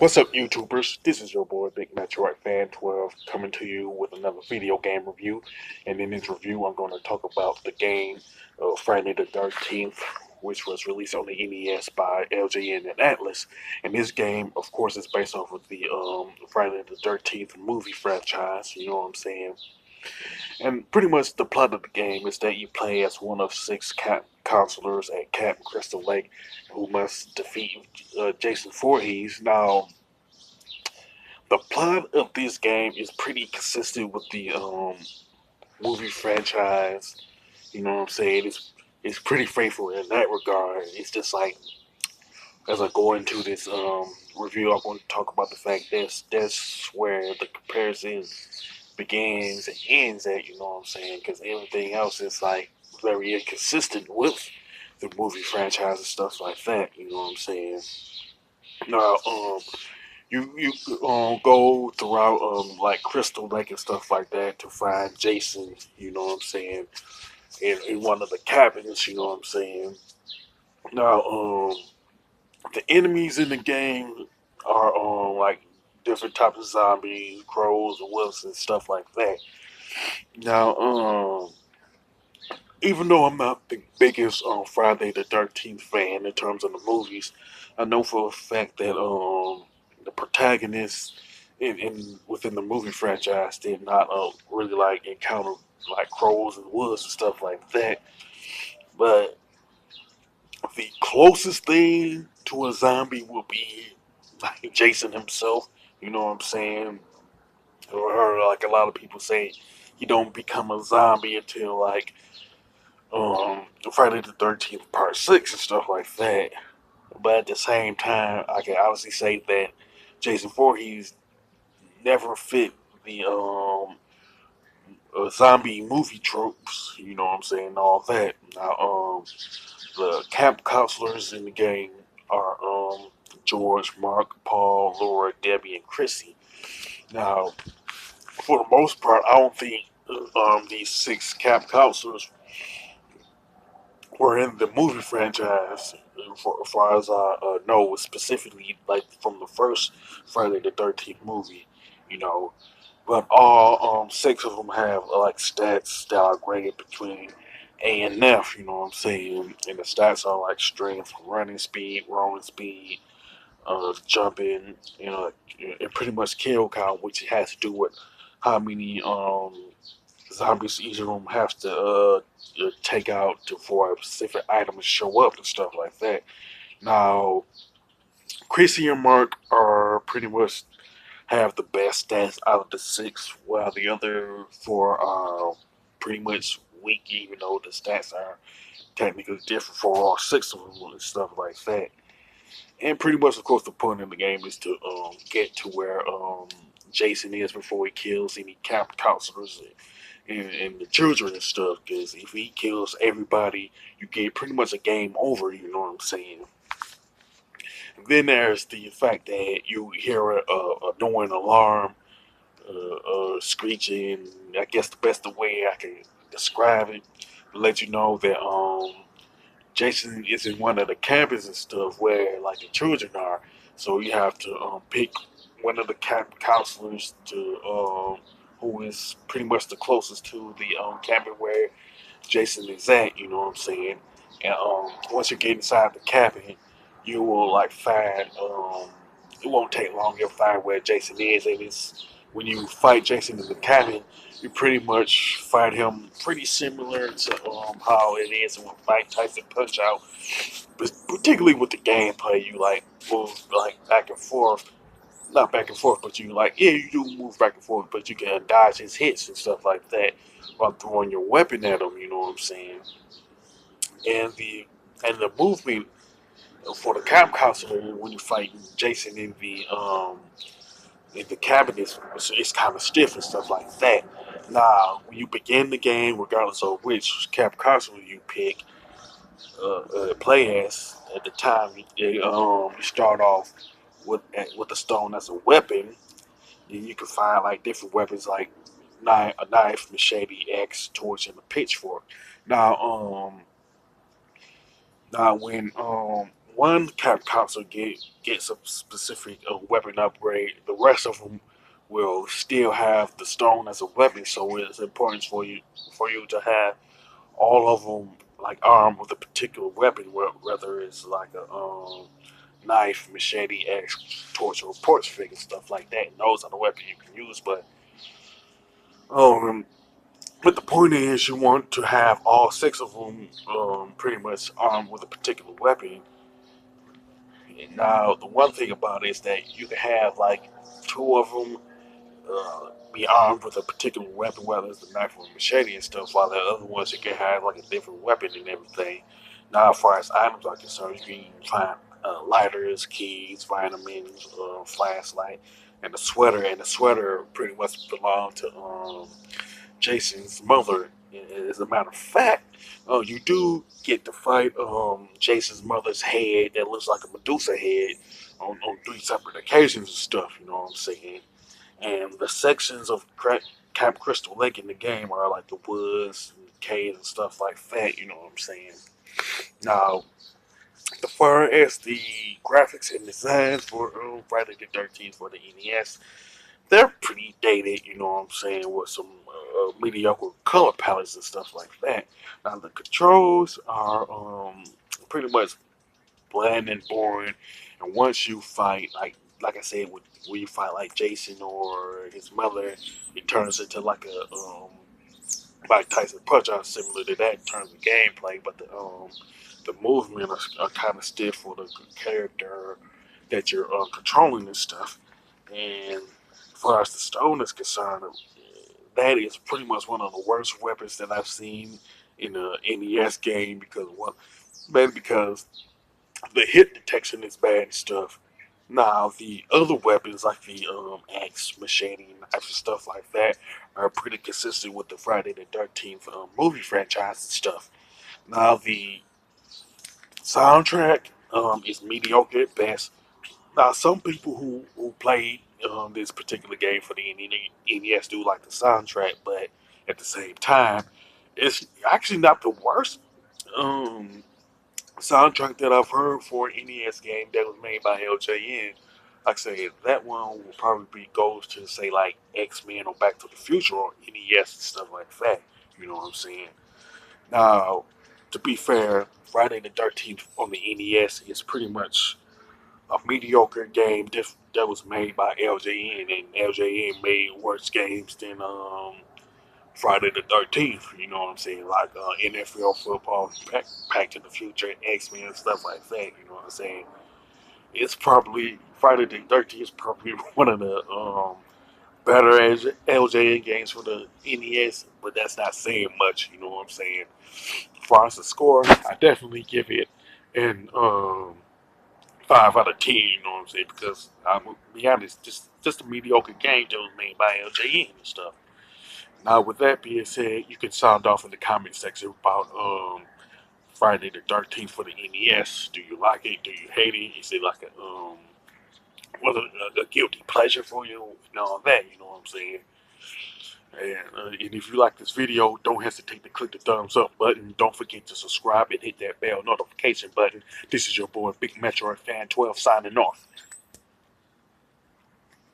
What's up, YouTubers? This is your boy Big Metroid Fan 12 coming to you with another video game review. And in this review, I'm going to talk about the game Friday the 13th, which was released on the NES by LJN and Atlus. And this game, of course, is based off of the Friday the 13th movie franchise. You know what I'm saying? And pretty much the plot of the game is that you play as one of six counselors at Camp Crystal Lake who must defeat Jason Voorhees. Now, the plot of this game is pretty consistent with the movie franchise. You know what I'm saying? It's pretty faithful in that regard. It's just like as I go into this review, I'm going to talk about the fact that's where the comparison begins and ends at. You know what I'm saying? Because everything else is like very inconsistent with the movie franchise and stuff like that. You know what I'm saying? Now, you go throughout like Crystal Lake and stuff like that to find Jason. You know what I'm saying? In one of the cabins. You know what I'm saying? Now, the enemies in the game are like different types of zombies, crows, and wolves and stuff like that. Now, even though I'm not the biggest Friday the 13th fan in terms of the movies, I know for a fact that the protagonist in within the movie franchise did not really like encounter like crows and wolves and stuff like that. But the closest thing to a zombie will be like Jason himself. You know what I'm saying? Or like a lot of people say, he don't become a zombie until like Friday the 13th Part 6 and stuff like that. But at the same time, I can honestly say that Jason Voorhees never fit the zombie movie tropes. You know what I'm saying? All that. Now, the camp counselors in the game are George, Mark, Paul, Laura, Debbie, and Chrissy. Now, for the most part, I don't think these six camp counselors were in the movie franchise. For as far as I know, specifically like from the first Friday the 13th movie, you know. But all six of them have like stats that are graded between A and F. You know what I'm saying? And the stats are like strength, running speed, rolling speed, jumping, you know, and pretty much kill count, which has to do with how many zombies each of them have to take out for a specific item to show up and stuff like that. Now, Chrissy and Mark are pretty much have the best stats out of the six, while the other four are pretty much weak, even though the stats are technically different for all six of them and stuff like that. And pretty much, of course, the point of the game is to get to where Jason is before he kills any camp counselors and the children and stuff. Because if he kills everybody, you get pretty much a game over. You know what I'm saying? And then there's the fact that you hear a annoying alarm, screeching. I guess the best way I can describe it, to let you know that Jason is in one of the cabins and stuff where like the children are. So you have to pick one of the counselors to who is pretty much the closest to the cabin where Jason is at. You know what I'm saying? And once you get inside the cabin, you will like find. It won't take long. You'll find where Jason is, and it's when you fight Jason in the cabin, you pretty much find him pretty similar to how it is when Mike Tyson Punch Out. But particularly with the gameplay, you like move like back and forth, not back and forth, but you like you do move back and forth, but you can dodge his hits and stuff like that while throwing your weapon at him. You know what I'm saying? And the movement for the camp counselor when you fight Jason in the cabin is it's kind of stiff and stuff like that. Now, when you begin the game, regardless of which camp counselor you pick, play as at the time, you start off with the stone as a weapon. And you can find like different weapons like a knife, machete, axe, torch, and a pitchfork. Now, Now, one cap console gets a specific weapon upgrade. The rest of them will still have the stone as a weapon. So it's important for you to have all of them like armed with a particular weapon, whether it's like a knife, machete, axe, torch, or porch pick and stuff like that. And those are the weapons you can use. Um, but the point is, you want to have all six of them pretty much armed with a particular weapon. And now, the one thing about it is that you can have like two of them be armed with a particular weapon, whether it's the knife or machete and stuff, while the other ones you can have like a different weapon and everything. Now, as far as items are concerned, you can find lighters, keys, vitamins, flashlight, and the sweater. And the sweater pretty much belonged to Jason's mother. As a matter of fact, you do get to fight Jason's mother's head that looks like a Medusa head on three separate occasions and stuff. You know what I'm saying? And the sections of Camp Crystal Lake in the game are like the woods and caves and stuff like that. You know what I'm saying? Now, as far as the graphics and designs for Friday the 13th for the NES, they're pretty dated. You know what I'm saying? With some mediocre color palettes and stuff like that. Now, the controls are pretty much bland and boring. And once you fight, like I said, when you fight like Jason or his mother, it turns into like a Mike Tyson punch out similar to that in terms of gameplay. But the movement are kind of stiff for the character that you're controlling and stuff. And as far as the stone is concerned, that is pretty much one of the worst weapons that I've seen in a NES game because well, maybe because the hit detection is bad and stuff. Now the other weapons like the axe, machete, knife, and stuff like that are pretty consistent with the Friday the 13th movie franchise and stuff. Now the soundtrack is mediocre at best. Now some people who play this particular game for the NES do like the soundtrack, but at the same time, it's actually not the worst. Um, Soundtrack that I've heard for an NES game that was made by LJN. Like I said, that one will probably be goes to say like X Men or Back to the Future or NES and stuff like that. You know what I'm saying? Now, to be fair, Friday the 13th on the NES is pretty much a mediocre game that was made by LJN, and LJN made worse games than Friday the 13th. You know what I'm saying? Like NFL football, Back to the Future, X Men, and stuff like that. You know what I'm saying? It's probably Friday the 13th is probably one of the better LJN games for the NES, but that's not saying much. You know what I'm saying? As far as the score, I definitely give it an 5 out of 10. You know what I'm saying? Because I'm gonna be honest, just a mediocre game that was made by LJN and stuff. Now, with that being said, you can sound off in the comment section about Friday the 13th for the NES. Do you like it? Do you hate it? Is it like a guilty pleasure for you and all that? You know what I'm saying? And if you like this video, don't hesitate to click the thumbs up button. Don't forget to subscribe and hit that bell notification button. This is your boy Big Metroid Fan 12 signing off.